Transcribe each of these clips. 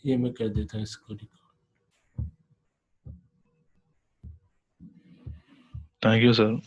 ये मैं कर देता हूँ इसको रिकॉर्ड। Thank you sir.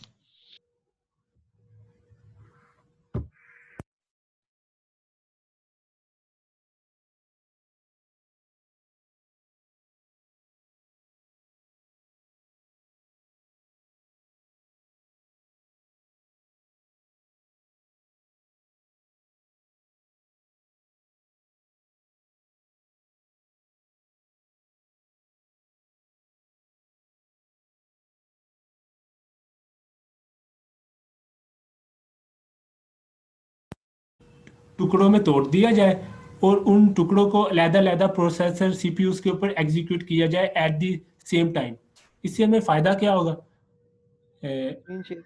टुकड़ों में तोड़ दिया जाए और उन टुकड़ों को अलग-अलग प्रोसेसर सीपीयूज के ऊपर एग्जीक्यूट किया जाए एट द सेम टाइम। इससे हमें फायदा क्या होगा? स्क्रीन शेयर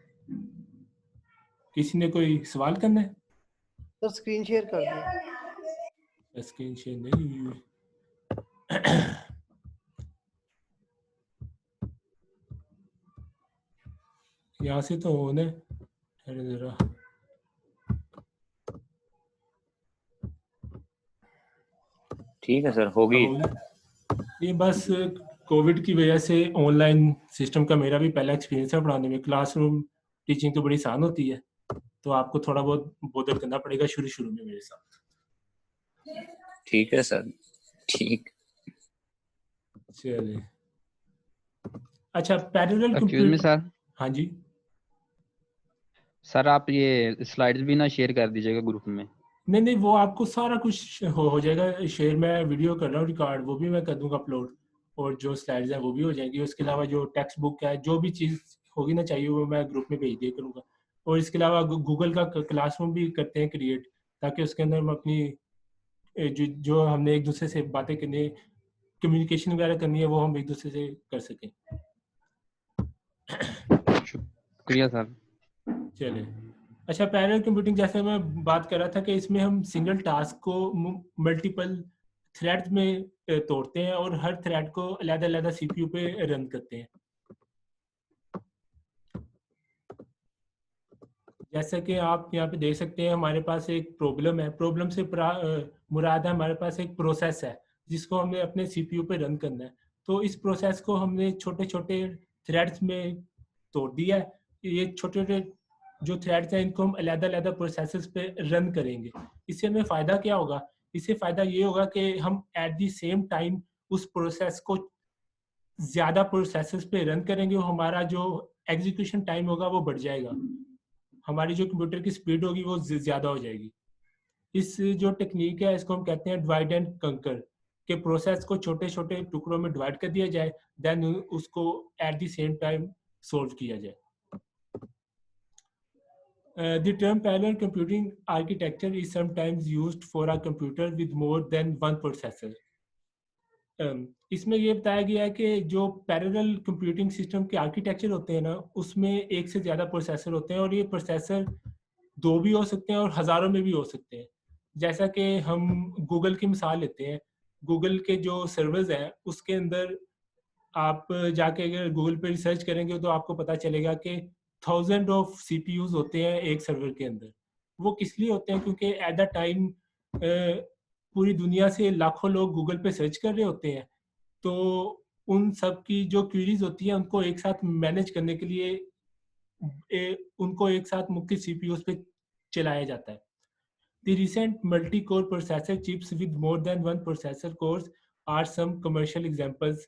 किसी ने कोई सवाल करना है? सर, स्क्रीन शेयर कर दिया। स्क्रीन शेयर नहीं हुई है। यहाँ से तो होने जरा ठीक है सर, होगी। ये बस कोविड की वजह से ऑनलाइन सिस्टम का मेरा भी पहला एक्सपीरियंस है पढ़ाने में। क्लासरूम टीचिंग तो बड़ी आसान होती है, तो आपको थोड़ा बहुत बोधर करना पड़ेगा शुरू में मेरे साथ। ठीक है सर, ठीक। चलिए, अच्छा पैरेलल एक्सक्यूज मी सर। हाँ जी सर, आप ये स्लाइड्स भी ना शेयर कर दीजिएगा ग्रुप में। नहीं, वो आपको सारा कुछ हो जाएगा शेयर। मैं वीडियो कर रहा हूँ रिकॉर्ड, वो भी मैं कर दूंगा अपलोड, और जो स्लाइड्स हैं वो भी हो जाएंगी। उसके अलावा जो टेक्स्ट बुक है, जो भी चीज़ होगी ना चाहिए, वो मैं ग्रुप में भेज दिया करूँगा। और इसके अलावा गूगल का क्लासरूम भी करते हैं क्रिएट, ताकि उसके अंदर हम अपनी जो हमने एक दूसरे से बातें करनी है, कम्युनिकेशन वगैरह करनी है, वो हम एक दूसरे से कर सकें। शुक्रिया सर। चलिए, अच्छा पैरेलल कंप्यूटिंग जैसे मैं बात कर रहा था कि इसमें हम सिंगल टास्क को मल्टीपल थ्रेड्स में तोड़ते हैं और हर थ्रेड को अलग-अलग सीपीयू पे रन करते हैं। जैसा कि आप यहाँ पे देख सकते हैं, हमारे पास एक प्रॉब्लम है। प्रॉब्लम से मुराद है हमारे पास एक प्रोसेस है जिसको हमने अपने सीपीयू पे रन करना है। तो इस प्रोसेस को हमने छोटे-छोटे थ्रेड्स में तोड़ दिया है। ये छोटे-छोटे जो थ्रेड्स हैं, इनको हम अलग-अलग प्रोसेसेस पे रन करेंगे। इससे हमें फ़ायदा क्या होगा? इससे फ़ायदा ये होगा कि हम एट द सेम टाइम उस प्रोसेस को ज़्यादा प्रोसेसेस पे रन करेंगे और हमारा जो एग्जीक्यूशन टाइम होगा वो बढ़ जाएगा। हमारी जो कंप्यूटर की स्पीड होगी वो ज़्यादा हो जाएगी। इस जो टेक्निक है इसको हम कहते हैं डिवाइड एंड कंकर, के प्रोसेस को छोटे-छोटे टुकड़ों में डिवाइड कर दिया जाए, देन उसको at the same time solve किया जाए। The term parallel computing architecture is sometimes used for a computer with more than one processor. इसमें ये बताया गया है कि जो पैरेलल कंप्यूटिंग सिस्टम के आर्किटेक्चर होते हैं ना, उसमें एक से ज़्यादा प्रोसेसर होते हैं और ये प्रोसेसर दो भी हो सकते हैं और हज़ारों में भी हो सकते हैं। जैसा कि हम गूगल की मिसाल लेते हैं, गूगल के जो सर्वर्स हैं उसके अंदर आप जाके अगर गूगल पे रिसर्च करेंगे तो आपको पता चलेगा कि थाउजेंड ऑफ सीपीयूज होते हैं एक सर्वर के अंदर। वो किस लिए होते हैं? क्योंकि एट द टाइम पूरी दुनिया से लाखों लोग गूगल पे सर्च कर रहे होते हैं, तो उन सब की जो क्वेरीज होती हैं उनको एक साथ मैनेज करने के लिए उनको एक साथ मुख्य सीपीयूज पे चलाया जाता है। The recent multi-core processor chips with more than one processor cores are some commercial examples.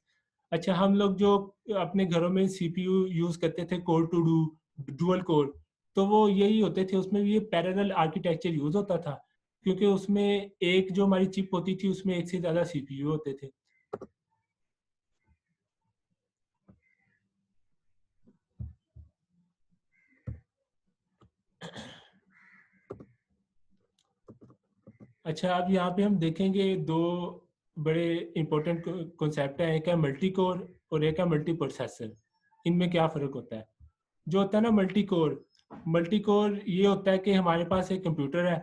अच्छा, हम लोग जो अपने घरों में सीपीयू यूज करते थे, core two duo, dual core, तो वो यही होते थे। उसमें ये पैरेलल आर्किटेक्चर यूज होता था, क्योंकि उसमें एक जो हमारी चिप होती थी उसमें एक से ज्यादा सीपीयू होते थे। अच्छा, अब यहाँ पे हम देखेंगे दो बड़े इंपॉर्टेंट कॉन्सेप्ट हैं, एक है मल्टी कोर और एक है मल्टी प्रोसेसर। इनमें क्या फ़र्क होता है? जो होता है ना मल्टी कोर ये होता है कि हमारे पास एक कंप्यूटर है,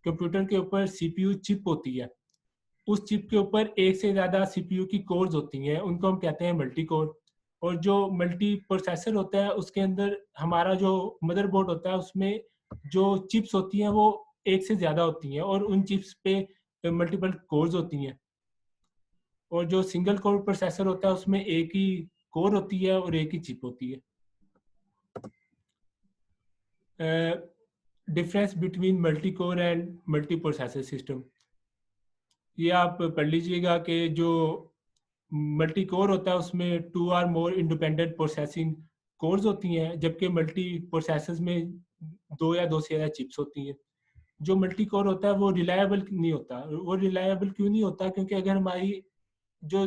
कंप्यूटर के ऊपर सीपीयू चिप होती है, उस चिप के ऊपर एक से ज़्यादा सीपीयू की कोर्स होती हैं, उनको हम कहते हैं मल्टी कोर। और जो मल्टी प्रोसेसर होता है उसके अंदर हमारा जो मदरबोर्ड होता है उसमें जो चिप्स होती हैं वो एक से ज़्यादा होती हैं और उन चिप्स पे मल्टीपल कोर्स होती हैं। और जो सिंगल कोर प्रोसेसर होता है उसमें एक ही कोर होती है और एक ही चिप होती है। Difference between multi core and multi processor system, ये आप पढ़ लीजिएगा कि जो मल्टी कोर होता है उसमें 2 और मोर इंडिपेंडेंट प्रोसेसिंग कोर्स होती हैं, जबकि मल्टी प्रोसेसर्स में 2 या 2 से ज़्यादा चिप्स होती हैं। जो मल्टी कोर होता है वो रिलायबल नहीं होता। वो रिलायबल क्यों नहीं होता? क्योंकि अगर हमारी जो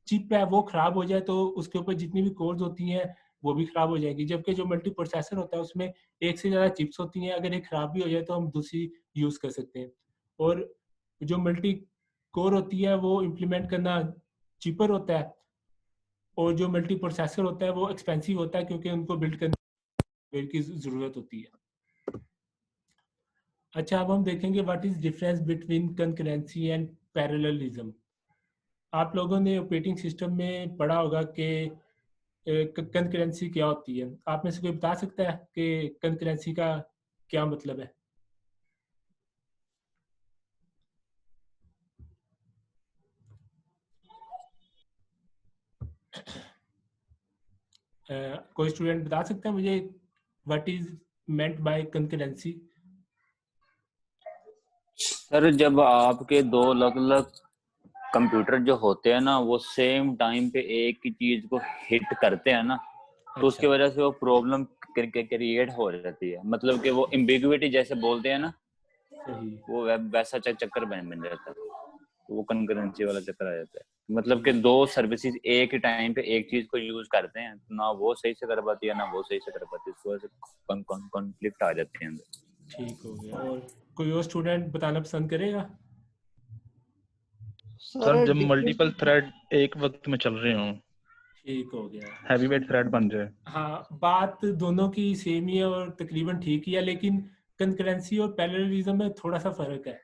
चिप है वो खराब हो जाए तो उसके ऊपर जितनी भी कोर्स होती हैं वो भी खराब हो जाएगी। जबकि जो मल्टी प्रोसेसर होता है उसमें एक से ज़्यादा चिप्स होती हैं, अगर एक खराब भी हो जाए तो हम दूसरी यूज़ कर सकते हैं। और जो मल्टी कोर होती है वो इम्प्लीमेंट करना चीपर होता है, और जो मल्टी प्रोसेसर होता है वो एक्सपेंसिव होता है क्योंकि उनको बिल्ड करने की ज़रूरत होती है। अच्छा, अब हम देखेंगे what is difference between concurrency and parallelism. आप लोगों ने ऑपरेटिंग सिस्टम में पढ़ा होगा कि कंकरेंसी क्या होती है। आप में से कोई बता सकता है कि कंकरेंसी का क्या मतलब है? कोई स्टूडेंट बता सकता है मुझे what is meant by concurrency? Sir जब आपके दो अलग अलग कंप्यूटर जो होते हैं ना वो सेम टाइम पे एक ही चीज को हिट करते हैं ना, तो उसकी अच्छा, वजह से वो प्रॉब्लम क्रिएट हो जाती है। मतलब कि वो एम्बिगुइटी जैसे बोलते हैं ना, सही, वो वैसा चक्कर बन जाता है। तो वो कंकरेंसी वाला चक्कर आ जाता है। मतलब कि ठीक, दो सर्विसेज एक ही टाइम पे एक चीज को यूज करते हैं, तो ना वो सही से कर पाती है ना वो सही से कर पाती है, इस वजह से कॉन्फ्लिक्ट आ जाते हैं अंदर। ठीक हो गया। और कोई और स्टूडेंट बताना पसंद करेगा? सर सर जब मल्टीपल डिफरेंस थ्रेड एक वक्त में चल रहे हों, ठीक हो गया। हैवीवेट थ्रेड बन जाए। हाँ, बात दोनों की सेम ही है और तकरीबन ठीक ही है, लेकिन कंकरेंसी और पैरेललिज्म में थोड़ा सा फर्क है।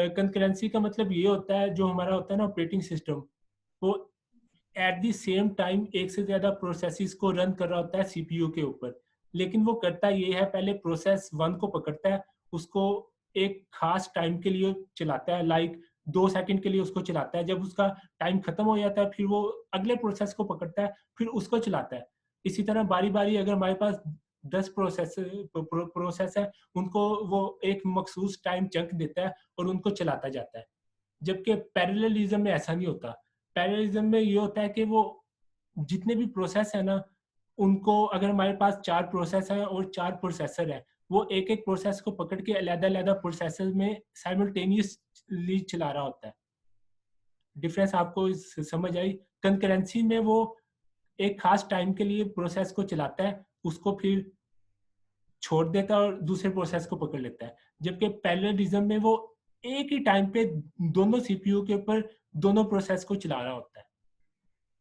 कंकरेंसी का मतलब ये होता है, जो हमारा होता है ना ऑपरेटिंग सिस्टम, वो एट द सेम टाइम एक से ज्यादा प्रोसेसेस को रन कर रहा होता है सीपीयू के ऊपर। लेकिन वो करता ये है, पहले प्रोसेस 1 को पकड़ता है, उसको एक खास टाइम के लिए चलाता है, लाइक 2 सेकंड के लिए उसको चलाता है। जब उसका टाइम खत्म हो जाता है फिर वो अगले प्रोसेस को पकड़ता है, फिर उसको चलाता है। इसी तरह बारी बारी अगर हमारे पास 10 प्रोसेस है, उनको वो एक मखसूस टाइम चंक देता है और उनको चलाता जाता है। जबकि पैरेललिज्म में ऐसा नहीं होता। पैरेललिज्म में ये होता है कि वो जितने भी प्रोसेस है ना, उनको अगर हमारे पास 4 प्रोसेस है और 4 प्रोसेसर है, वो एक एक प्रोसेस को पकड़ के अलग-अलग प्रोसेसर में साइमल्टेनियसली चला रहा होता है। डिफरेंस आपको समझ आई? कंकरेंसी में वो एक खास टाइम के लिए प्रोसेस को चलाता है, उसको फिर छोड़ देता है और दूसरे प्रोसेस को पकड़ लेता है। जबकि पैरेललिज्म में वो एक ही टाइम पे दोनों सीपीयू के ऊपर दोनों प्रोसेस को चला रहा होता है।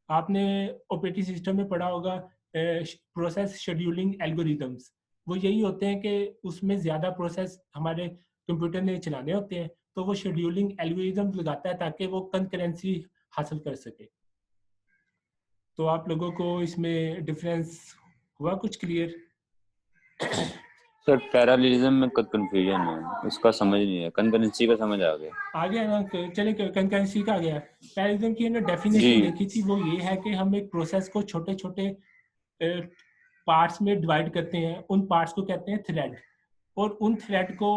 आपने ऑपरेटिंग सिस्टम में पढ़ा होगा प्रोसेस शेड्यूलिंग एल्गोरिदम्स। वो यही होते हैं कि उसमें ज़्यादा प्रोसेस हमारे कंप्यूटर ने चलाने होते हैं, तो वो शेड्यूलिंग एल्गोरिदम्स लगाता है ताकि वो कंकरेंसी हासिल कर सके। तो आप लोगों को इसमें डिफरेंस हुआ कुछ क्लियर? सर पैरेललिज्म में कंफ्यूजन है, उसका समझ नहीं है। कंकरेंसी का समझ आ गया। आ गया ना? चले, कंकरेंसी का आ गया। पैरेललिज्म की हमने जी डेफिनेशन देखी थी, वो ये है कि हम एक प्रोसेस को छोटे छोटे पार्ट्स में डिवाइड करते हैं, उन पार्ट्स को कहते हैं थ्रेड, और उन थ्रेड को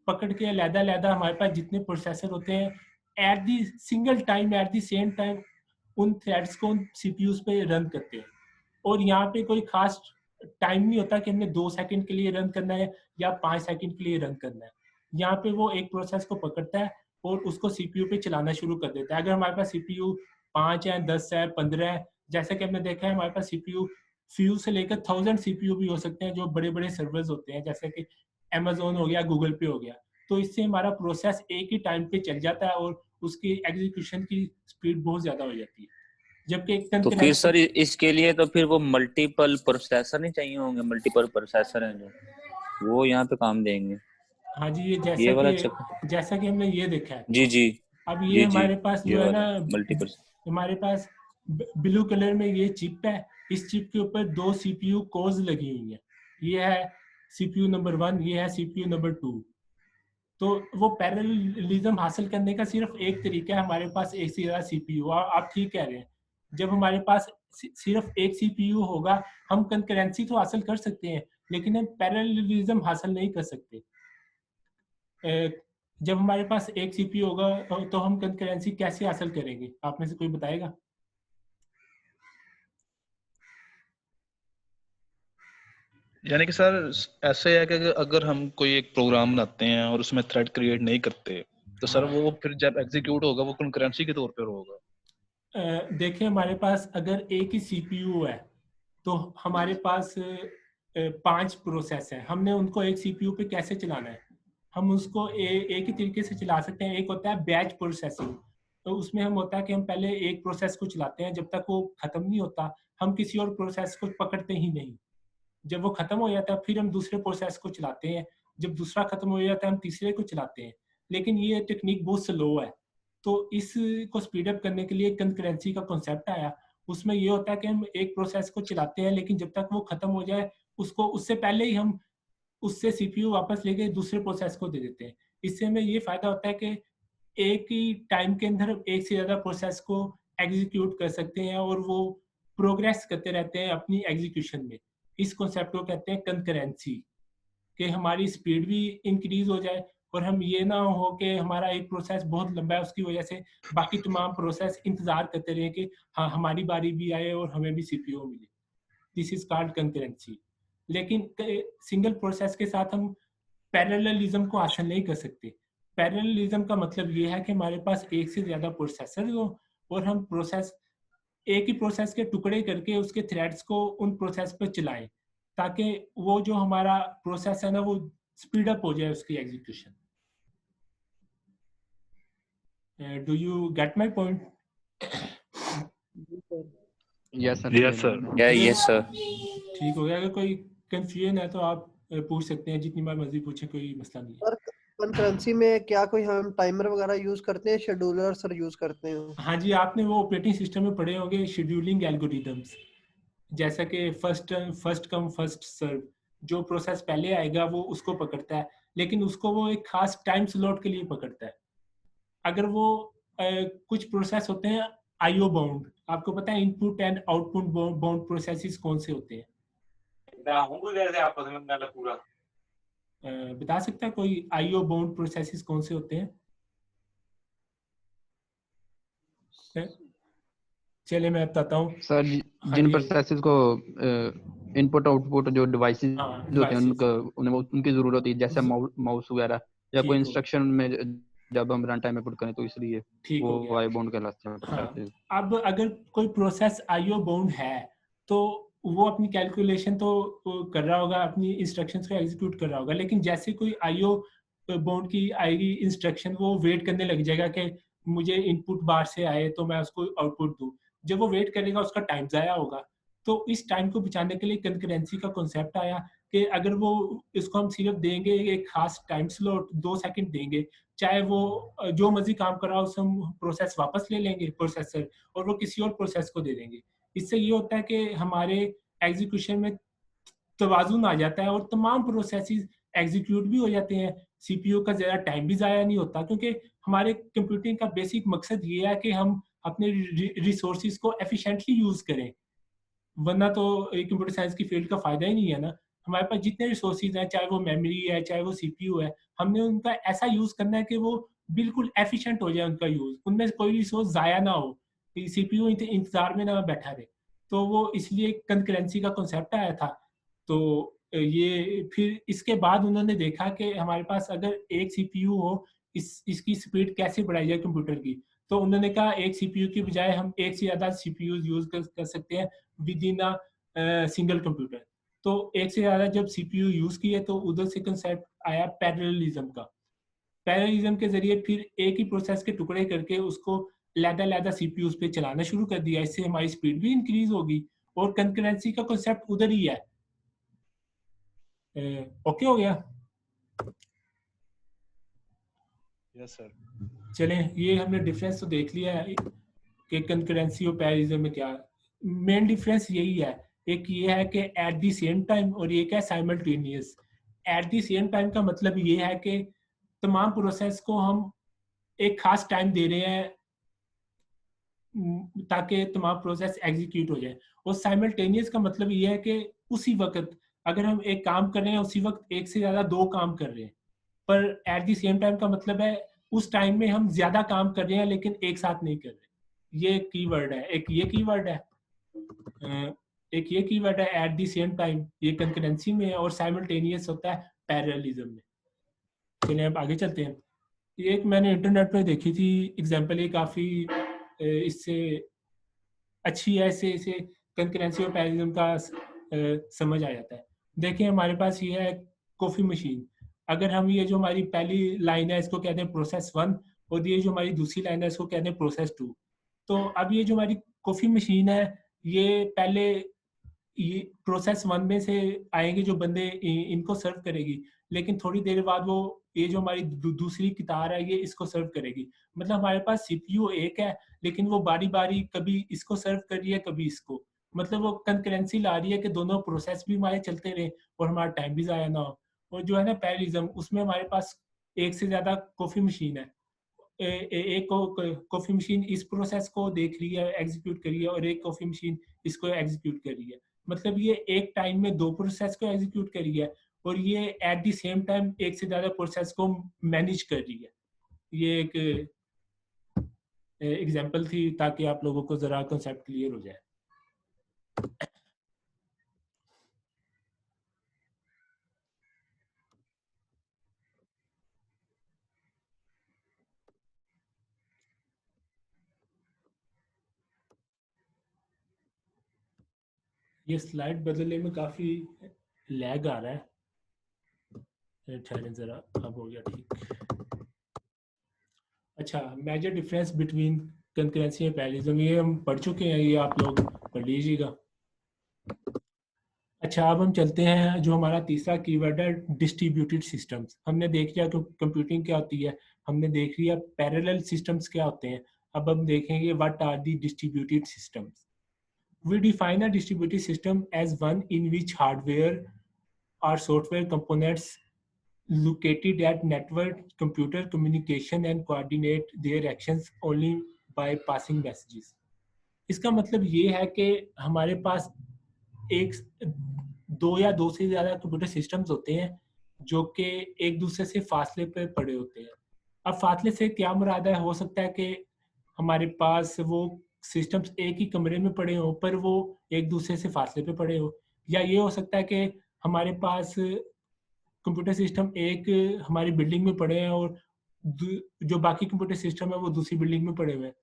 पकड़ के अलग-अलग हमारे पास जितने प्रोसेसर होते हैं, at the single time at the same time उन थ्रेड्स को उन सीपीयूज पे रन करते हैं। और यहाँ पे कोई खास टाइम नहीं होता कि हमने 2 सेकंड के लिए रन करना है या 5 सेकंड के लिए रन करना है। यहाँ पे वो एक प्रोसेस को पकड़ता है और उसको सीपीयू पे चलाना शुरू कर देता है। अगर हमारे पास सीपीयू 5 है, 10 है, 15 है, जैसा कि हमने देखा है हमारे पास सीपीयू फ्यू से लेकर 1000 सीपीयू भी हो सकते हैं, जो बड़े बड़े सर्वर्स होते हैं, जैसे कि अमेजोन हो गया, गूगल पे हो गया। तो इससे हमारा प्रोसेस एक ही टाइम पे चल जाता है और उसकी एग्जीक्यूशन की स्पीड बहुत ज्यादा हो जाती है। जबकि एक तो फिर कंकरेंसी, सर इसके लिए तो फिर वो मल्टीपल प्रोसेसर नहीं चाहिए होंगे? मल्टीपल प्रोसेसर हैं जो वो यहाँ पे काम देंगे। हाँ जी, ये ये वाला चक्कर। जैसा कि हमने ये देखा है। जी जी अब ये जी जी, हमारे पास ये जो है ना, वाला मल्टीपल। हमारे पास ब्लू कलर में ये चिप है। इस चिप के ऊपर 2 सीपीयू कोर्स लगी हुई हैं। ये है सीपीयू नंबर 1, ये है सीपीयू नंबर 2। तो वो पैरेललिज्म हासिल करने का सिर्फ एक तरीका है, हमारे पास एक से ज़्यादा सीपीयू। आप ठीक कह रहे हैं, जब हमारे पास सिर्फ एक सीपीयू होगा हम कंकरेंसी तो हासिल कर सकते हैं, लेकिन हम पैरेललिज्म हासिल नहीं कर सकते। जब हमारे पास एक सीपीयू होगा तो हम कंकरेंसी कैसे हासिल करेंगे? आप में से कोई बताएगा? यानी कि सर ऐसे है कि अगर हम कोई एक प्रोग्राम बनाते हैं और उसमें थ्रेड क्रिएट नहीं करते तो सर हाँ। वो फिर जब एग्जीक्यूट होगा वो कंकरेंसी के तौर पर होगा। देखिए, हमारे पास अगर एक ही सीपीयू है तो हमारे पास 5 प्रोसेस हैं, हमने उनको एक सीपीयू पे कैसे चलाना है? हम उसको एक ही तरीके से चला सकते हैं। एक होता है बैच प्रोसेसिंग, तो उसमें हम होता है कि हम पहले एक प्रोसेस को चलाते हैं, जब तक वो खत्म नहीं होता हम किसी और प्रोसेस को पकड़ते ही नहीं। जब वो खत्म हो जाता है फिर हम दूसरे प्रोसेस को चलाते हैं, जब दूसरा खत्म हो जाता है हम तीसरे को चलाते हैं। लेकिन ये टेक्निक बहुत स्लो है, तो इसको स्पीड अप करने के लिए कंकरेंसी का कॉन्सेप्ट आया। उसमें ये होता है कि हम एक प्रोसेस को चलाते हैं, लेकिन जब तक वो खत्म हो जाए उसको उससे पहले ही हम उससे सीपीयू वापस लेके दूसरे प्रोसेस को दे देते हैं। इससे हमें ये फायदा होता है कि एक ही टाइम के अंदर एक से ज्यादा प्रोसेस को एग्जीक्यूट कर सकते हैं और वो प्रोग्रेस करते रहते हैं अपनी एग्जीक्यूशन में। इस कॉन्सेप्ट को कहते हैं कंकरेंसी, कि हमारी स्पीड भी इंक्रीज हो जाए और हम ये ना हो कि हमारा एक प्रोसेस बहुत लंबा है उसकी वजह से बाकी तमाम प्रोसेस इंतजार करते रहे कि हाँ हमारी बारी भी आए और हमें भी सीपीयू मिले। This is called concurrency. लेकिन सिंगल प्रोसेस के साथ हम पैरेललिज्म को हासिल नहीं कर सकते। पैरेललिज्म का मतलब ये है कि हमारे पास एक से ज्यादा प्रोसेसर हो और हम प्रोसेस एक ही प्रोसेस के टुकड़े करके उसके थ्रेड्स को उन प्रोसेस पर चलाएं, ताकि वो जो हमारा प्रोसेस है ना वो स्पीड अप हो जाए उसकी execution. Do you get my point? Yes sir. Yes sir. Yes sir. ठीक हो गया। अगर कोई कंफ्यूजन है तो आप पूछ सकते हैं, जितनी बार मर्जी पूछे, कोई मसला नहीं है। और कंकरेंसी में क्या कोई हम टाइमर वगैरह यूज करते हैं, शेड्यूलर सर यूज करते हैं? हाँ जी, आपने वो ऑपरेटिंग सिस्टम में पढ़े होंगे शेड्यूलिंग एल्गोरिदम्स, जैसा कि फर्स्ट कम फर्स्ट सर्व। जो प्रोसेस पहले आएगा वो उसको पकड़ता है, लेकिन उसको वो एक खास टाइम स्लॉट के लिए पकड़ता है। अगर वो कुछ प्रोसेस होते हैं आईओ बाउंड, आपको पता है input and output bound processes कौन से होते हैं? बता सकता है कोई आईओ बाउंड प्रोसेसेस कौन से होते हैं? चलिए मैं बताता हूँ सर जिन प्रोसेसेस को इनपुट आउटपुट जो डिवाइसेस होते हैं उनकी जरूरत होती है, जैसे माउस वगैरह या कोई इंस्ट्रक्शन में जब हम रन टाइम में पुट करें तो इसलिए वो आईओ बाउंड कहलाते हैं प्रोसेसेस। अब अगर कोई प्रोसेस आईओ बाउंड है तो वो अपनी कैलकुलेशन तो कर रहा होगा, अपनी इंस्ट्रक्शंस को एग्जीक्यूट कर रहा होगा, लेकिन जैसे कोई आईओ बाउंड की आएगी इंस्ट्रक्शन वो वेट करने लग जाएगा कि मुझे इनपुट बार से आए तो मैं उसको आउटपुट दूं। जब वो वेट करेगा उसका टाइम ज़ाया होगा। तो इस टाइम को बचाने के लिए कंकरेंसी का कॉन्सेप्ट आया कि अगर वो इसको हम सिर्फ देंगे एक खास टाइम स्लॉट 2 सेकंड देंगे, चाहे वो जो मर्जी काम कर रहा हो उसे हम प्रोसेस वापस ले लेंगे प्रोसेसर और वो किसी और प्रोसेस को दे देंगे। इससे ये होता है कि हमारे एग्जीक्यूशन में तवाज़ुन आ जाता है और तमाम प्रोसेसेस एग्जीक्यूट भी हो जाते हैं। सीपीयू का ज़्यादा टाइम भी ज़ाया नहीं होता, क्योंकि हमारे कंप्यूटिंग का बेसिक मकसद ये है कि हम अपने रिसोर्सेज को एफिशिएंटली यूज़ करें, वरना तो कंप्यूटर साइंस की फील्ड का फ़ायदा ही नहीं है ना। हमारे पास जितने रिसोर्सेज हैं, चाहे वो मेमोरी है, चाहे वो सीपीयू है, हमने उनका ऐसा यूज़ करना है कि वो बिल्कुल एफिशिएंट हो जाए उनका यूज़, उनमें से कोई रिसोर्स ज़ाया ना हो, कि सीपीयू इंतज़ार में ना बैठा रहे। तो वो इसलिए कंकरेंसी का कॉन्सेप्ट आया था। तो ये फिर इसके बाद उन्होंने देखा कि हमारे पास अगर एक सीपीयू हो, इसकी स्पीड कैसे बढ़ाई जाए कंप्यूटर की। तो उन्होंने कहा एक सीपीयू की बजाय हम एक से ज़्यादा सीपीयू यूज़ कर सकते हैं with in a single computer. तो एक से ज़्यादा जब सीपीयू यूज़ किए तो उधर से कंसेप्ट आया पैरेललिज्म का। पैरेललिज्म के ज़रिए फिर एक ही प्रोसेस के टुकड़े करके उसको अलग-अलग सीपीयूज़ पे चलाना शुरू कर दिया। इससे हमारी स्पीड भी इंक्रीज़ होगी और कंकरेंसी का कांसेप्ट उधर ही है। ओके हो गया? Yes sir. चलें, ये हमने डिफरेंस तो देख लिया है कि कंकरेंसी और पैरेललिज्म में क्या मेन डिफरेंस यही है। एक ये है कि एट द सेम टाइम और एक है simultaneous. At the same time का मतलब ये है कि तमाम प्रोसेस को हम एक खास टाइम दे रहे हैं ताकि तमाम प्रोसेस एग्जीक्यूट हो जाए। और साइमल्टेनियस का मतलब ये है कि उसी वक्त अगर हम एक काम कर रहे हैं उसी वक्त एक से ज़्यादा 2 काम कर रहे हैं, पर एट द सेम टाइम का मतलब है उस टाइम में हम ज़्यादा काम कर रहे हैं लेकिन एक साथ नहीं कर रहे। ये कीवर्ड है, एक ये कीवर्ड है, एक ये कीवर्ड है एट द सेम टाइम, ये कंकरेंसी में है, और साइमल्टेनियस होता है पैरेललिज्म में। चलिए अब आगे चलते हैं। ये एक मैंने इंटरनेट पे देखी थी एग्जांपल, ये काफ़ी इससे अच्छी है, इसे कंकरेंसी और पैरेललिज्म का समझ आ जाता है। देखिए हमारे पास ये है कॉफ़ी मशीन। अगर हम ये जो हमारी पहली लाइन है इसको कहते हैं प्रोसेस 1, और ये जो हमारी दूसरी लाइन है इसको कहते हैं प्रोसेस 2। तो अब ये जो हमारी कॉफ़ी मशीन है ये पहले ये प्रोसेस 1 में से आएंगे जो बंदे इनको सर्व करेगी, लेकिन थोड़ी देर बाद वो ये जो हमारी दूसरी कतार है ये इसको सर्व करेगी। मतलब हमारे पास सीपीयू एक है लेकिन वो बारी बारी कभी इसको सर्व कर रही है कभी इसको, मतलब वो कंकरेंसी ला रही है कि दोनों प्रोसेस भी हमारे चलते रहे और हमारा टाइम भी ज़ाया ना हो। और जो है ना पैरेललिज्म, उसमें हमारे पास एक से ज़्यादा कॉफ़ी मशीन है, एक कॉफ़ी मशीन इस प्रोसेस को देख रही है, एग्जीक्यूट कर रही है, और एक कॉफ़ी मशीन इसको एग्जीक्यूट कर रही है। मतलब ये एक टाइम में 2 प्रोसेस को एग्जीक्यूट कर रही है और ये एट द सेम टाइम एक से ज़्यादा प्रोसेस को मैनेज कर रही है। ये एक एग्जांपल थी ताकि आप लोगों को ज़रा कॉन्सेप्ट क्लियर हो जाए। ये स्लाइड बदलने में काफ़ी लैग आ रहा है, ठहरें ज़रा, अब हो गया ठीक। अच्छा, major difference between concurrency and parallelism, ये हम पढ़ चुके हैं, ये आप लोग पढ़ लीजिएगा। अच्छा, अब हम चलते हैं जो हमारा तीसरा कीवर्ड है डिस्ट्रीब्यूटेड सिस्टम्स। हमने देख लिया कि कंप्यूटिंग क्या होती है, हमने देख लिया पैरेलल सिस्टम्स क्या होते हैं। अब हम देखेंगे what are the distributed systems. We define a distributed system as one in which hardware or software components located at network computer communication and coordinate their actions only by passing messages. इसका मतलब ये है कि हमारे पास एक 2 या 2 से ज़्यादा कंप्यूटर सिस्टम्स होते हैं जो कि एक दूसरे से फासले पर पड़े होते हैं। अब फासले से क्या मुराद है, हो सकता है कि हमारे पास वो सिस्टम्स एक ही कमरे में पड़े हों पर वो एक दूसरे से फासले पे पड़े हो, या ये हो सकता है कि हमारे पास कंप्यूटर सिस्टम एक हमारी बिल्डिंग में पड़े हैं और जो बाकी कंप्यूटर सिस्टम है वो दूसरी बिल्डिंग में पड़े हुए हैं।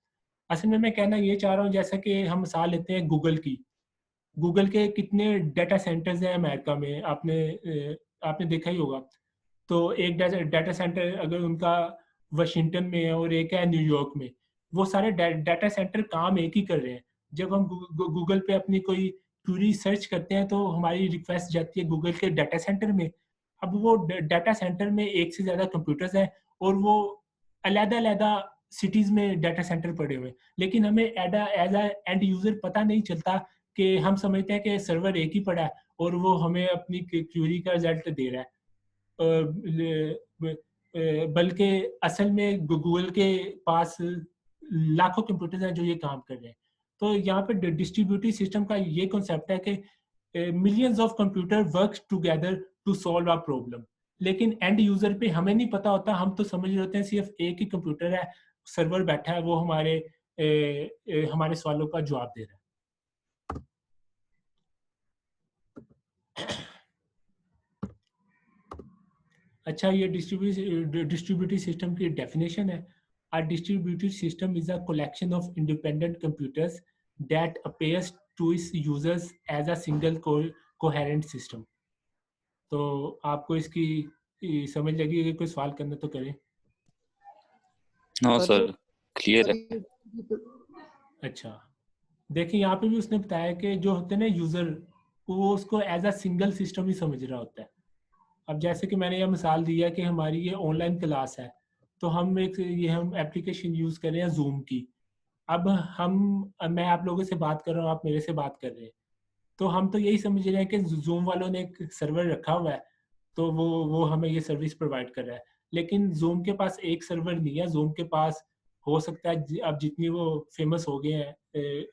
असल में मैं कहना ये चाह रहा हूँ, जैसा कि हम मिसाल लेते हैं गूगल की। गूगल के कितने डाटा सेंटर्स हैं अमेरिका में, आपने देखा ही होगा। तो एक डाटा सेंटर अगर उनका वाशिंगटन में है और एक है न्यूयॉर्क में, वो सारे डाटा सेंटर काम एक ही कर रहे हैं। जब हम गूगल पे अपनी कोई क्वेरी सर्च करते हैं तो हमारी रिक्वेस्ट जाती है गूगल के डाटा सेंटर में। अब वो डाटा सेंटर में एक से ज़्यादा कंप्यूटर्स हैं और वो अलग-अलग सिटीज़ में डाटा सेंटर पड़े हुए हैं, लेकिन हमें एज अ एंड यूज़र पता नहीं चलता कि हम समझते हैं कि सर्वर एक ही पड़ा है और वो हमें अपनी क्वेरी का रिजल्ट दे रहा है। बल्कि असल में गूगल के पास लाखों कंप्यूटर्स हैं जो ये काम कर रहे हैं। तो यहाँ पे डिस्ट्रीब्यूटेड सिस्टम का ये कॉन्सेप्ट है कि millions of computer work together to solve a problem, लेकिन एंड यूजर पे हमें नहीं पता होता, हम तो समझ रहे होते हैं सिर्फ एक ही कंप्यूटर है, सर्वर बैठा है, वो हमारे सवालों का जवाब दे रहा है। अच्छा, ये डिस्ट्रीब्यूटेड सिस्टम की डेफिनेशन है। A distributed system is a collection of independent computers that appears to its users as a single coherent system. तो आपको इसकी समझ लगी? अगर कोई सवाल करना तो करें। हाँ सर, क्लियर है। अच्छा, देखिए यहाँ पे भी उसने बताया कि जो होते हैं ना यूजर, वो उसको एज अ सिंगल सिस्टम ही समझ रहा होता है। अब जैसे कि मैंने यह मिसाल दिया कि हमारी ये ऑनलाइन क्लास है, तो हम एप्लीकेशन यूज़ कर रहे हैं जूम की। अब मैं आप लोगों से बात कर रहा हूँ, आप मेरे से बात कर रहे हैं, तो हम तो यही समझ रहे हैं कि जूम वालों ने एक सर्वर रखा हुआ है, तो वो हमें ये सर्विस प्रोवाइड कर रहा है। लेकिन Zoom के पास एक सर्वर नहीं है। Zoom के पास हो सकता है अब जितनी वो फेमस हो गए हैं,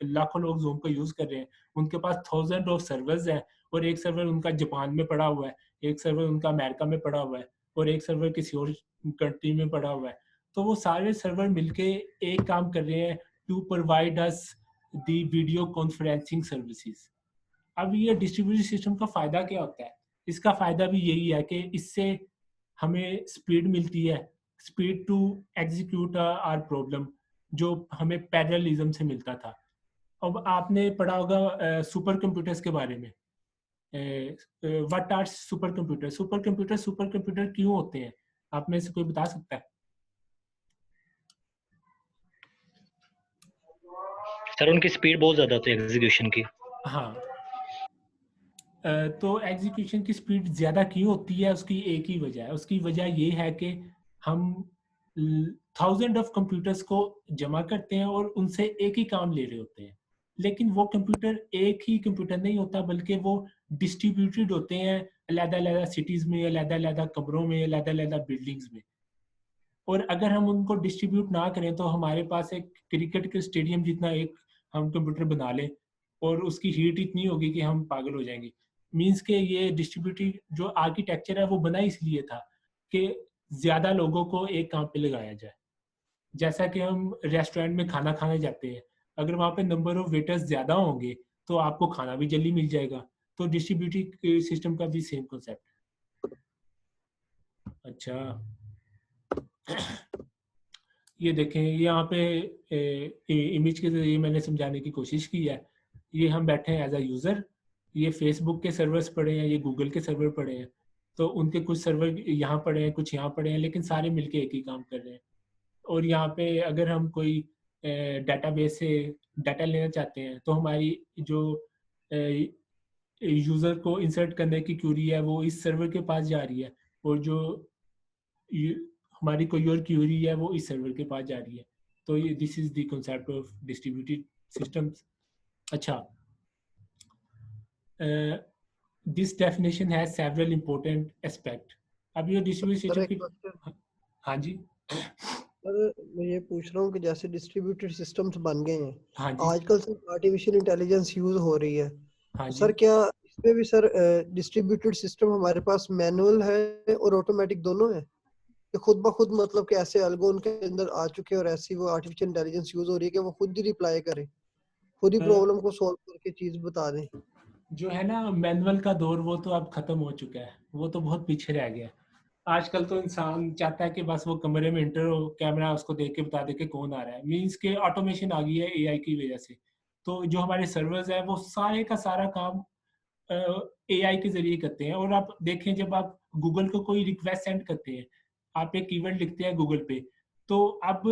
लाखों लोग Zoom को यूज कर रहे हैं, उनके पास थाउजेंड ऑफ सर्वर्स हैं, और एक सर्वर उनका जापान में पड़ा हुआ है, एक सर्वर उनका अमेरिका में पड़ा हुआ है, और एक सर्वर किसी और कंट्री में पड़ा हुआ है। तो वो सारे सर्वर मिलके एक काम कर रहे हैं to provide us the video conferencing services. अब ये डिस्ट्रीब्यूटेड सिस्टम का फायदा क्या होता है? इसका फायदा भी यही है कि इससे हमें स्पीड मिलती है, speed to execute our problem, जो हमें पैरेललिज्म से मिलता था। अब आपने पढ़ा होगा सुपर कंप्यूटर्स के बारे में। What are supercomputer? Supercomputer क्यों होते हैं? आप में से कोई बता सकता है? सर उनकी स्पीड बहुत ज्यादा होती है एग्जीक्यूशन की। हाँ, तो एग्जीक्यूशन की स्पीड ज़्यादा क्यों होती है? उसकी एक ही वजह है। उसकी वजह ये है कि हम थाउजेंड ऑफ कंप्यूटर्स को जमा करते हैं और उनसे एक ही काम ले रहे होते हैं, लेकिन वो कंप्यूटर एक ही कंप्यूटर नहीं होता, बल्कि वो डिस्ट्रीब्यूटेड होते हैं अलग-अलग सिटीज़ में, अलग-अलग कमरों में, अलग-अलग बिल्डिंग्स में। और अगर हम उनको डिस्ट्रीब्यूट ना करें तो हमारे पास एक क्रिकेट के स्टेडियम जितना एक हम कंप्यूटर बना लें और उसकी हीट इतनी होगी कि हम पागल हो जाएंगे। मींस के ये डिस्ट्रीब्यूटेड जो आर्किटेक्चर है वो बना इसलिए था कि ज़्यादा लोगों को एक काम पे लगाया जाए। जैसा कि हम रेस्टोरेंट में खाना खाने जाते हैं, अगर वहाँ पे नंबर ऑफ वेटर्स ज़्यादा होंगे तो आपको खाना भी जल्दी मिल जाएगा। तो डिस्ट्रीब्यूटेड सिस्टम का भी सेम कॉन्सेप्ट। अच्छा, ये देखें, यहाँ पे इमेज के जरिए मैंने समझाने की कोशिश की है। ये हम बैठे हैं एज अ यूज़र, ये फेसबुक के सर्वर्स पड़े हैं, ये गूगल के सर्वर पड़े हैं, तो उनके कुछ सर्वर यहाँ पड़े हैं, कुछ यहाँ पड़े हैं, लेकिन सारे मिलके एक ही काम कर रहे हैं। और यहाँ पे अगर हम कोई डेटाबेस से डाटा लेना चाहते हैं तो हमारी जो यूज़र को इंसर्ट करने की क्यूरी है वो इस सर्वर के पास जा रही है, और जो हमारी कोई और क्यूरी है वो इस सर्वर के पास जा रही है। तो ये this is the concept of distributed systems. अच्छा, this definition has several important aspect. अब ये डिस्ट्रीब्यूटेड सिस्टम की, हाँ जी सर मैं ये पूछ रहा हूँ कि जैसे डिस्ट्रीब्यूटेड सिस्टम्स बन गए हैं, हाँ जी आजकल सिर्फ आर्टिफिशियल इंटेलिजेंस यूज हो रही है, हाँ तो जी। सर क्या इसमें भी सर डिस्ट्रीब्यूटेड सिस्टम हमारे पास मैनुअल है और ऑटोमेटिक दोनों है, कि खुद ब खुद मतलब कि ऐसे अलगो उनके अंदर आ चुके हैं और ऐसी वो आर्टिफिशियल इंटेलिजेंस यूज हो रही है कि वो खुद ही रिप्लाई करे, खुद ही प्रॉब्लम को सॉल्व करके चीज बता दें? जो है ना मैनुअल का दौर, वो तो अब खत्म हो चुका है, वो तो बहुत पीछे रह गया। आजकल तो इंसान चाहता है कि बस वो कमरे में इंटर हो, कैमरा उसको देख के बता दे कि कौन आ रहा है। मींस के ऑटोमेशन आ गई है एआई की वजह से। तो जो हमारे सर्वर्स है वो सारे का सारा काम एआई के जरिए करते हैं। और आप देखें, जब आप गूगल को कोई रिक्वेस्ट सेंड करते हैं, आप एक कीवर्ड लिखते हैं गूगल पे, तो अब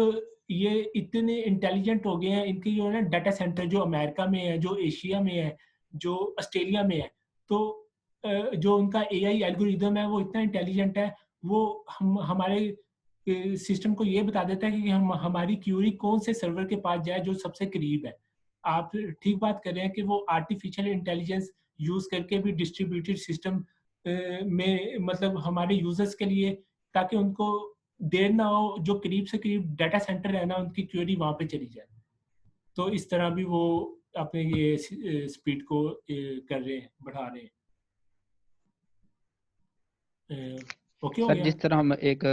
ये इतने इंटेलिजेंट हो गए हैं, इनके जो है ना डाटा सेंटर जो अमेरिका में है, जो एशिया में है, जो ऑस्ट्रेलिया में है, तो जो उनका एआई एल्गोरिदम है वो इतना इंटेलिजेंट है, वो हमारे सिस्टम को ये बता देता है कि हम हमारी क्यूरी कौन से सर्वर के पास जाए जो सबसे करीब है। आप ठीक बात कर रहे हैं कि वो आर्टिफिशियल इंटेलिजेंस यूज करके भी डिस्ट्रीब्यूटेड सिस्टम में, मतलब हमारे यूजर्स के लिए, ताकि उनको देर ना हो, जो करीब से करीब डाटा सेंटर है ना, उनकी क्वेरी वहां पे चली जाए। तो इस तरह भी वो अपने ये स्पीड को कर रहे हैं, बढ़ा रहे हैं। ओके हो सर गया? जिस तरह हम एक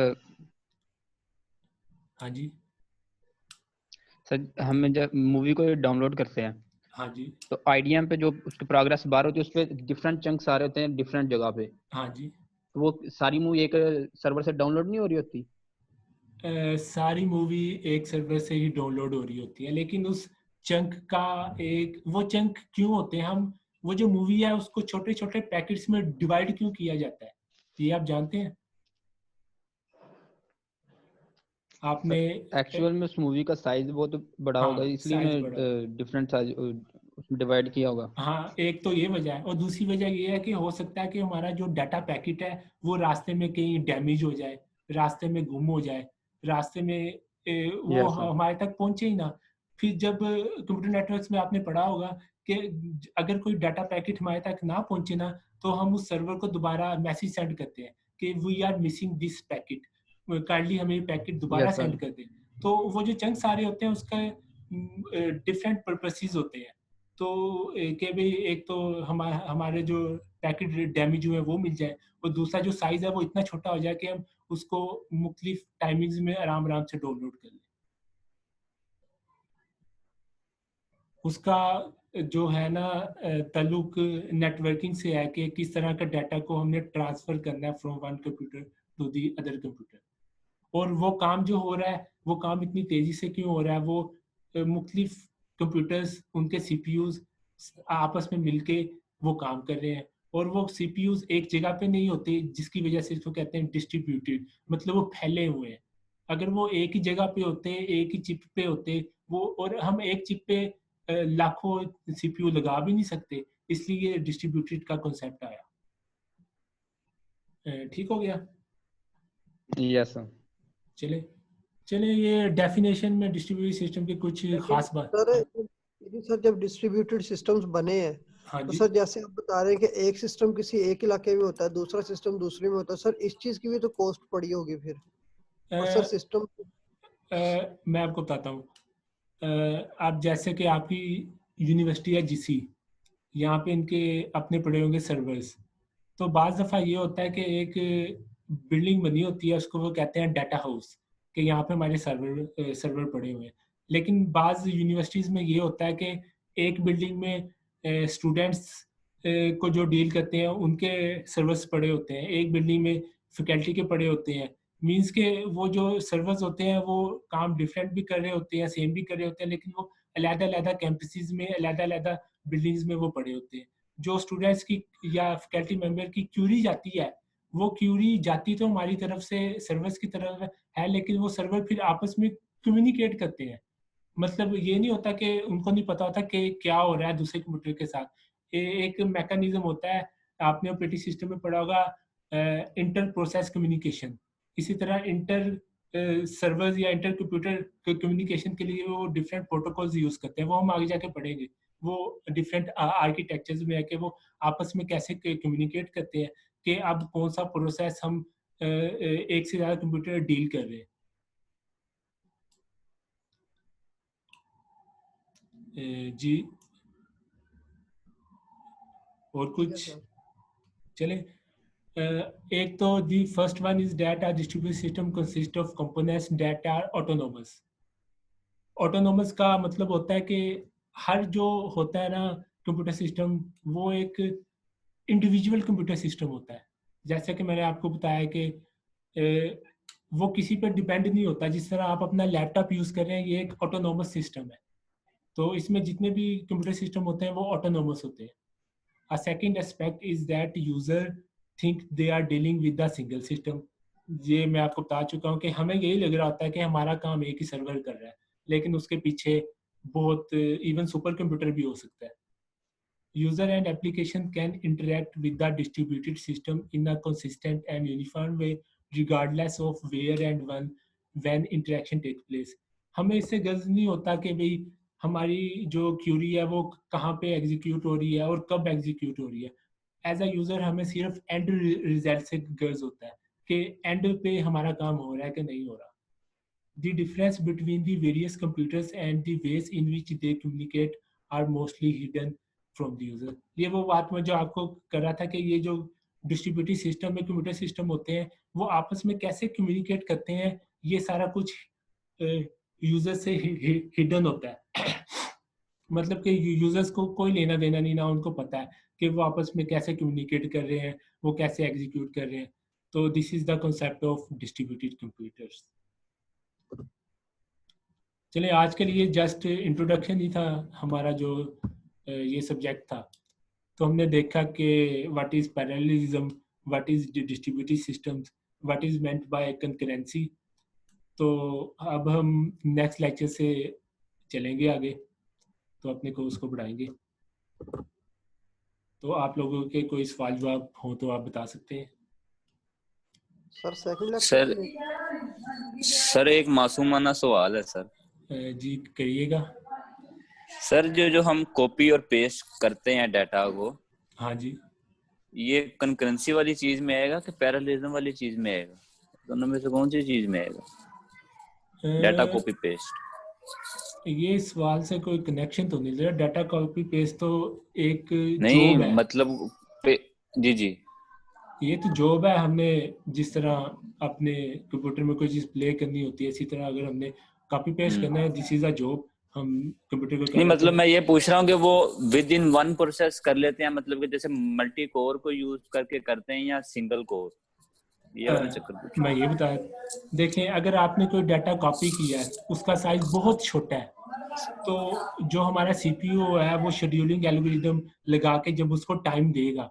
हाँ जी सर हम जब मूवी को डाउनलोड करते हैं हाँ जी तो आईडीएम पे जो उसकी प्रोग्रेस बार होती है उस पर डिफरेंट चंक्स आ रहे होते हैं डिफरेंट जगह पे, हाँ जी। तो वो सारी मूवी एक सर्वर से डाउनलोड नहीं हो रही होती? सारी मूवी एक सर्वर से ही डाउनलोड हो रही होती है, लेकिन उस चंक का एक, वो चंक क्यों होते हैं, हम वो जो मूवी है उसको छोटे छोटे पैकेट्स में डिवाइड क्यों किया जाता है, ये आप जानते हैं? आपने एक्चुअल में उस मूवी का साइज बहुत बड़ा होगा, हाँ, इसलिए साइज बड़ा है। उन्हें डिफरेंट साइज उसमें डिवाइड किया होगा। हाँ, एक तो ये वजह है, और दूसरी वजह ये है कि हो सकता है कि हमारा जो डाटा पैकेट है वो रास्ते में कहीं डैमेज हो जाए, रास्ते में गुम हो जाए, रास्ते में वो यस सर। हमारे तक पहुंचे ही ना। फिर जब कंप्यूटर नेटवर्क्स में आपने पढ़ा होगा कि अगर कोई डाटा पैकेट हमारे तक ना पहुंचे ना, तो हम उस सर्वर को दोबारा मैसेज सेंड करते हैं कि we are missing this packet. Kindly हमें पैकेट दोबारा Yes, sir. सेंड कर दे। तो वो जो चंक्स आ रहे होते हैं उसका डिफरेंट पर्पसेस होते हैं। तो कि भाई एक तो हमारे जो पैकेट डैमेज हुए हैं वो मिल जाए, और दूसरा जो साइज है वो इतना छोटा हो जाए कि हम उसको मुख्तलिफ टाइमिंग्स में आराम से डाउनलोड कर लें। उसका जो है ना ताल्लुक नेटवर्किंग से है कि किस तरह का डाटा को हमने ट्रांसफर करना है from one computer to the other computer, और वो काम जो हो रहा है वो काम इतनी तेजी से क्यों हो रहा है, वो मुख्तलिफ कंप्यूटर्स उनके सीपीयूज आपस में मिलके वो काम कर रहे हैं, और वो सीपीयूज एक जगह पे नहीं होते, जिसकी वजह से इसको कहते हैं डिस्ट्रीब्यूटेड, मतलब वो फैले हुए हैं। अगर वो एक ही जगह पे होते, एक ही चिप पे होते वो, और हम एक चिप पे लाखों सीपीयू लगा भी नहीं सकते, इसलिए डिस्ट्रीब्यूटेड का कॉन्सेप्ट आया। ठीक हो गया? Yes, sir. चले ये डेफिनेशन में डिस्ट्रीब्यूटेड सिस्टम की कुछ खास बात। सर जब डिस्ट्रीब्यूटेड सिस्टम्स बने हैं, हाँ तो जी। सर जैसे आप बता रहे हैं कि एक सिस्टम किसी एक इलाके में होता है, दूसरा सिस्टम दूसरे में होता है, सर इस चीज की भी तो कॉस्ट पड़ी होगी फिर। और सर सिस्टम मैं आपको बताता हूँ। आप जैसे कि आपकी यूनिवर्सिटी है जीसी, यहाँ पे इनके अपने पड़े होंगे सर्वर्स, तो बाज़ दफ़ा ये होता है कि एक बिल्डिंग बनी होती है, उसको वो कहते हैं डाटा हाउस, कि यहाँ पे हमारे सर्वर पड़े हुए हैं। लेकिन बाज़ यूनिवर्सिटीज़ में ये होता है कि एक बिल्डिंग में स्टूडेंट्स को जो डील करते हैं उनके सर्वर्स पड़े होते हैं, एक बिल्डिंग में फैकल्टी के पड़े होते हैं। मींस के वो जो सर्वर्स होते हैं वो काम डिफरेंट भी कर रहे होते हैं, सेम भी कर रहे होते हैं, लेकिन वो अलग-अलग कैंपसेस में अलग-अलग बिल्डिंग्स में वो पड़े होते हैं। जो स्टूडेंट्स की या फैकल्टी मेंबर की क्यूरी जाती है, वो क्यूरी जाती तो हमारी तरफ से सर्वर्स की तरफ है, लेकिन वो सर्वर फिर आपस में कम्युनिकेट करते हैं। मतलब ये नहीं होता कि उनको नहीं पता होता कि क्या हो रहा है दूसरे कंप्यूटर के साथ। एक मैकेनिज्म होता है, आपने ऑपरेटिंग सिस्टम में पढ़ा होगा, इंटर प्रोसेस कम्युनिकेशन। इसी तरह इंटर सर्वर्स या इंटर कंप्यूटर कम्युनिकेशन के लिए वो डिफरेंट प्रोटोकॉल्स यूज करते हैं, वो हम आगे जाके पढ़ेंगे। वो डिफरेंट आर्किटेक्चर्स में है कि वो आपस में कैसे कम्युनिकेट करते हैं, कि अब कौन सा प्रोसेस हम एक से ज्यादा कंप्यूटर डील कर रहे हैं। जी और कुछ चले। एक तो the first one is that are distributed system consist of components that are autonomous. Autonomous का मतलब होता है कि हर जो होता है ना कंप्यूटर सिस्टम, वो एक इंडिविजुअल कंप्यूटर सिस्टम होता है। जैसे कि मैंने आपको बताया कि वो किसी पर डिपेंड नहीं होता। जिस तरह आप अपना लैपटॉप यूज कर रहे हैं, ये एक ऑटोनोमस सिस्टम है, तो इसमें जितने भी कंप्यूटर सिस्टम होते हैं वो ऑटोनोमस होते हैं। A second aspect is that user think they are dealing with the single system। ये मैं आपको बता चुका हूँ कि हमें यही लग रहा होता है कि हमारा काम एक ही सर्वर कर रहा है, लेकिन उसके पीछे बहुत इवन सुपर कंप्यूटर भी हो सकता है। User and application can interact with the distributed system in a consistent and uniform way regardless of where and when interaction takes place। हमें इससे गर्ज नहीं होता कि भाई हमारी जो क्यूरी है वो कहाँ पे एग्जीक्यूट हो रही है और कब एग्जीक्यूट हो रही है। एज अ यूजर हमें सिर्फ एंड रिजल्ट से गर्ज होता है कि एंड पे हमारा काम हो रहा है कि नहीं हो रहा। The difference between the various computers and the ways in which they communicate are mostly hidden from the user। ये वो बात मैं जो आपको कर रहा था कि ये जो डिस्ट्रीब्यूटेड सिस्टम में कंप्यूटर सिस्टम होते हैं वो आपस में कैसे कम्युनिकेट करते हैं, ये सारा कुछ यूजर से हिडन होता है। मतलब कि यूजर्स को कोई लेना देना नहीं, ना उनको पता है कि वो आपस में कैसे कम्युनिकेट कर रहे हैं, वो कैसे एग्जीक्यूट कर रहे हैं। तो this is the concept of distributed computers. चलिए आज के लिए जस्ट इंट्रोडक्शन ही था हमारा जो ये सब्जेक्ट था। तो हमने देखा कि what is parallelism, what is distributed systems, what is meant by concurrency. तो अब हम नेक्स्ट लेक्चर से चलेंगे आगे, तो अपने को उसको बढ़ाएंगे। तो आप लोगों के कोई सवाल जवाब हो तो आप बता सकते हैं। सर सेकंड लेक्चर सर एक मासूमाना सवाल है सर। जी करिएगा। सर जो हम कॉपी और पेस्ट करते हैं डाटा को, हाँ जी, ये कंकरेंसी वाली चीज में आएगा कि पैरेललिज्म वाली चीज में आएगा? दोनों में से कौन सी चीज में आएगा? Data copy paste. ये सवाल से कोई कनेक्शन तो नहीं ले रहा। डाटा कॉपी पेस्ट तो एक नहीं जॉब है, मतलब जी जी ये तो जॉब है। हमने जिस तरह अपने कंप्यूटर में कोई चीज प्ले करनी होती है, इसी तरह अगर हमने कॉपी पेस्ट करना है, दिस इज अ जॉब। हम कंप्यूटर को नहीं कह मतलब देते हैं। मैं ये पूछ रहा हूँ कि वो विद इन वन प्रोसेस कर लेते हैं, मतलब कि जैसे मल्टी कोर को यूज करके करते हैं या सिंगल कोर, ये वाला चक्कर पूछ मैं ये बताया, देखें अगर आपने कोई डाटा कॉपी किया है, उसका साइज बहुत छोटा है, तो जो हमारा सीपीयू है वो शेड्यूलिंग एल्गोरिदम लगा के जब उसको टाइम देगा,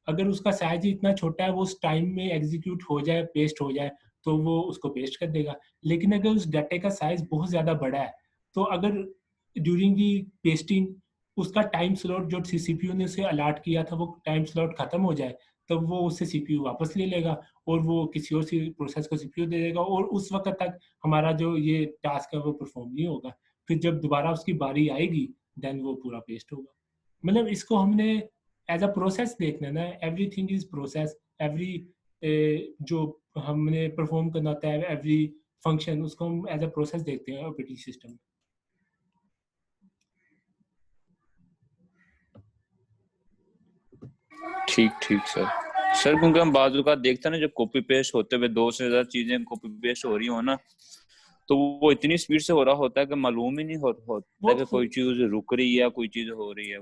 अगर उसका साइज इतना छोटा है वो उस टाइम में एग्जीक्यूट हो जाए, पेस्ट हो जाए, तो वो उसको पेस्ट कर देगा। लेकिन अगर उस डाटे का साइज बहुत ज्यादा बड़ा है, तो अगर ड्यूरिंग दी पेस्टिंग उसका टाइम स्लॉट जो सीपीयू ने उसे अलॉट किया था वो टाइम स्लॉट खत्म हो जाए, तब वो उससे सीपीयू वापस ले लेगा और वो किसी और सी प्रोसेस को सीपीयू दे देगा, और उस वक्त तक हमारा जो ये टास्क है वो परफॉर्म नहीं होगा। फिर जब दोबारा उसकी बारी आएगी, देन वो पूरा पेस्ट होगा। मतलब इसको हमने एज अ प्रोसेस देखना है ना, एवरीथिंग इज प्रोसेस। एवरी जो हमने परफॉर्म करना होता है, एवरी फंक्शन, उसको हम एज अ प्रोसेस देखते हैं ऑपरेटिंग सिस्टम में। ठीक ठीक सर। सर क्योंकि हम बाजू का देखते हैं ना, जब कॉपी पेस्ट होते हुए 2 से ज्यादा चीजें कॉपी पेस्ट हो रही हो ना, तो वो इतनी स्पीड से हो रहा होता है कि मालूम ही नहीं होता कि कोई चीज रुक रही है या कोई चीज हो रही है।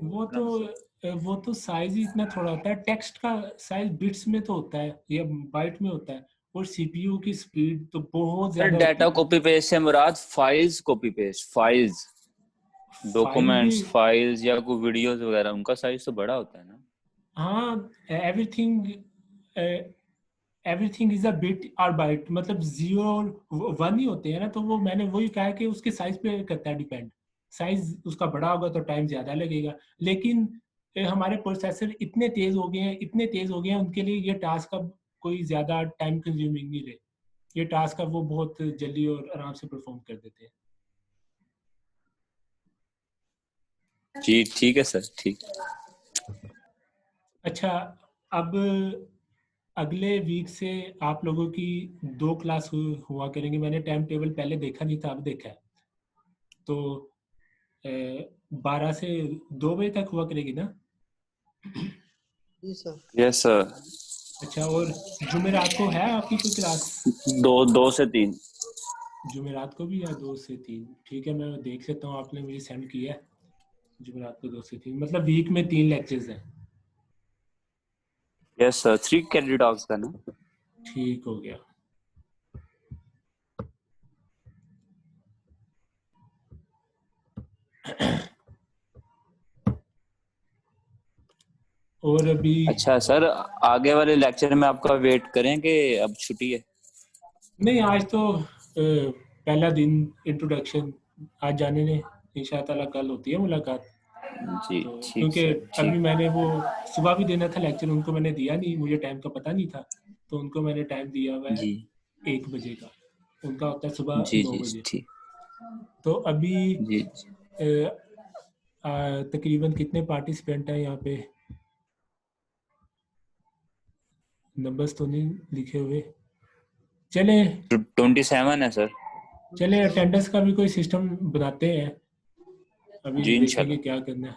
वो तो साइज ही इतना थोड़ा होता है। टेक्स्ट का साइज बिट्स में तो होता है या बाइट में होता है, और सीपीयू की स्पीड तो बहुत ज्यादा होती डाटा है। कॉपी पेस्ट से मुराद files copy paste, files, documents, files या कोई वीडियोस वगैरह, उनका साइज तो बड़ा होता है ना। हाँ, एवरीथिंग इज अ बिट और बाइट, मतलब 0 और 1 ही होते हैं ना। तो वो मैंने वही कहा कि उसके साइज पे करता है डिपेंड। साइज उसका बड़ा होगा तो टाइम ज्यादा लगेगा, लेकिन हमारे प्रोसेसर इतने तेज हो गए हैं, इतने तेज हो गए हैं, उनके लिए ये टास्क अब कोई ज्यादा टाइम कंज्यूमिंग नहीं रहे। ये टास्क अब वो बहुत जल्दी और आराम से परफॉर्म कर देते हैं। जी ठीक है सर, ठीक। अच्छा, अब अगले वीक से आप लोगों की 2 क्लास हुआ करेंगे। मैंने टाइम टेबल पहले देखा नहीं था, अब देखा है। तो 12 से 2 बजे तक हुआ करेगी ना? जी सर। Yes sir. अच्छा, और जुमेरात को है आपकी कोई क्लास? 2 से 3 जुमेरात को भी है 2 से 3। ठीक है, मैं देख सकता हूँ, आपने मुझे सेंड किया है। जुमेरात को 2 से 3, मतलब वीक में 3 लेक्चर्स हैं। यस सर, 3 क्रेडिट आवर्स का ना। ठीक हो गया। और अभी अच्छा सर, आगे वाले लेक्चर में आपका वेट करें कि अब छुट्टी है? नहीं, आज तो पहला दिन इंट्रोडक्शन, आज जाने ने, इंशाअल्लाह कल होती है मुलाकात। जी तो ठीक क्योंकि सर, अभी ठीक। मैंने वो सुबह भी देना था लेक्चर, उनको मैंने दिया नहीं, मुझे टाइम का पता नहीं था, तो उनको मैंने टाइम दिया हुआ है जी 1 बजे का। उनका होता है सुबह जी 9 जी बजे। ठीक। तो अभी जी तकरीबन कितने पार्टिसिपेंट हैं यहाँ पे? नंबर्स तो नहीं लिखे हुए। चले 27 है सर। चले अटेंडेंस का भी कोई सिस्टम बनाते हैं, अभी जी देखेंगे इंशाल्लाह। क्या करना है।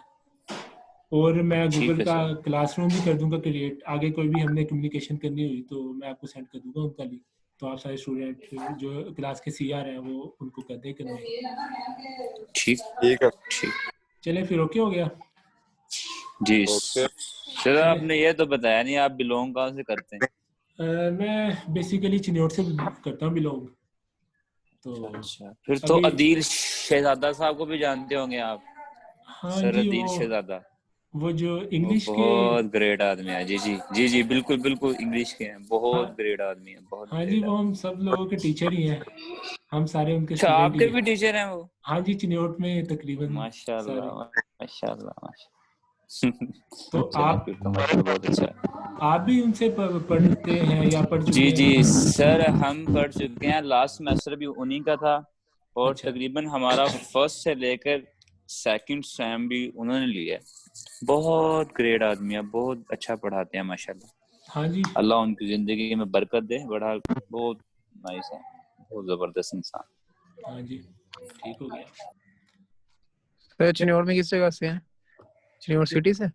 और मैं ठीक गूगल है का सर। क्लासरूम भी कर दूंगा क्रिएट। आगे कोई भी हमने कम्युनिकेशन करनी हुई तो मैं आपको सेंड कर दूंगा उनका लिंक, तो आप सारे स्टूडेंट जो क्लास के सीआर हैं वो उनको कर दे करने। ठीक ठीक है, ठीक। चले फिर, ओके हो गया। जी सर, आपने ये तो बताया नहीं आप बिलोंग कहाँ से करते हैं? मैं बेसिकली चिन्योट से करता हूँ बिलोंग। तो अच्छा, फिर तो अभी अदील शहजादा साहब को भी जानते होंगे आप? हाँ सर जी, अदील शहजादा, वो जो वो इंग्लिश के, बहुत ग्रेट आदमी है। जी जी जी जी, बिल्कुल बिल्कुल, इंग्लिश के हैं, बहुत हाँ ग्रेट आदमी है, बहुत हाँ जी, ग्रेट वो आदमी। हम सब लोगों के टीचर ही हैं। हम सारे उनके अच्छा, स्टूडेंट ही आपके हैं। भी टीचर हैं वो? हाँ जी, चिन्योट में तकरीबन माशाल्लाह सारे। माशाल्लाह माशाल्लाह। तो चलें, फिर तो माशाल्लाह बहुत अच्छा है। आप भी उनसे पढ़ते हैं या पढ़ चुके जी हैं? जी सर, हम पढ़ चुके हैं। लास्ट सेमेस्टर भी उन्हीं का था, और अच्छा, तकरीबन हमारा फर्स्ट से लेकर सेकंड सेम भी उन्होंने लिया है। बहुत ग्रेट आदमी है, बहुत अच्छा पढ़ाते हैं माशाल्लाह। हाँ जी। अल्लाह उनकी जिंदगी में बरकत दे, बड़ा बहुत नाइस है, बहुत जबरदस्त इंसान। हाँ जी, ठीक हो गया। सर चिन्नौर में किस जगह से हैं? चिन्नौर सिटी से?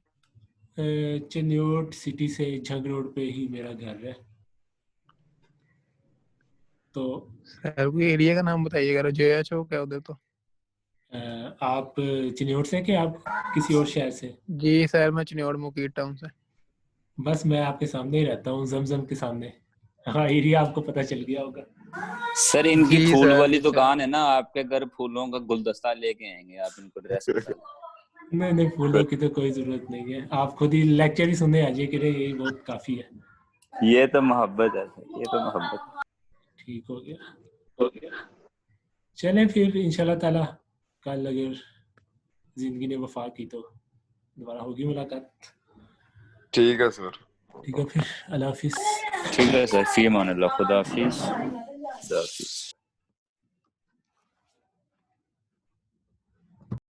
चिन्नौर सिटी से झंग रोड पे ही मेरा घर है। तो सर कोई एरिया का नाम बताइएगा, रजोया चौक है उधर तो। आप चिन्नौर से कि आप किसी और शहर से? जी सर मैं चिन्नौर मुकीर टाउन से। बस मैं आपके सामने ही रहता हूँ, जमजम के सामने। हाँ, एरिया आपको पता चल गया होगा। सर इनकी जी फूल सर, वाली जी सर। दुकान है ना, आपके घर फूलों का गुलदस्ता लेके आएंगे, आप इनको ड्रेस नहीं नहीं, फूलों की तो कोई जरूरत नहीं है, आप खुद ही लेक्चर ही सुनने आ जाइए कि यही बहुत काफी है। ये तो मोहब्बत है, ये तो मोहब्बत। ठीक हो गया। चलें फिर इंशाल्लाह ताला कल अगर जिंदगी ने वफा की तो दोबारा होगी मुलाकात। ठीक है सर। ठीक है फिर, अल्लाह हाफिज। ठीक है सर, फी अमान अल्लाह, खुदा हाफिज।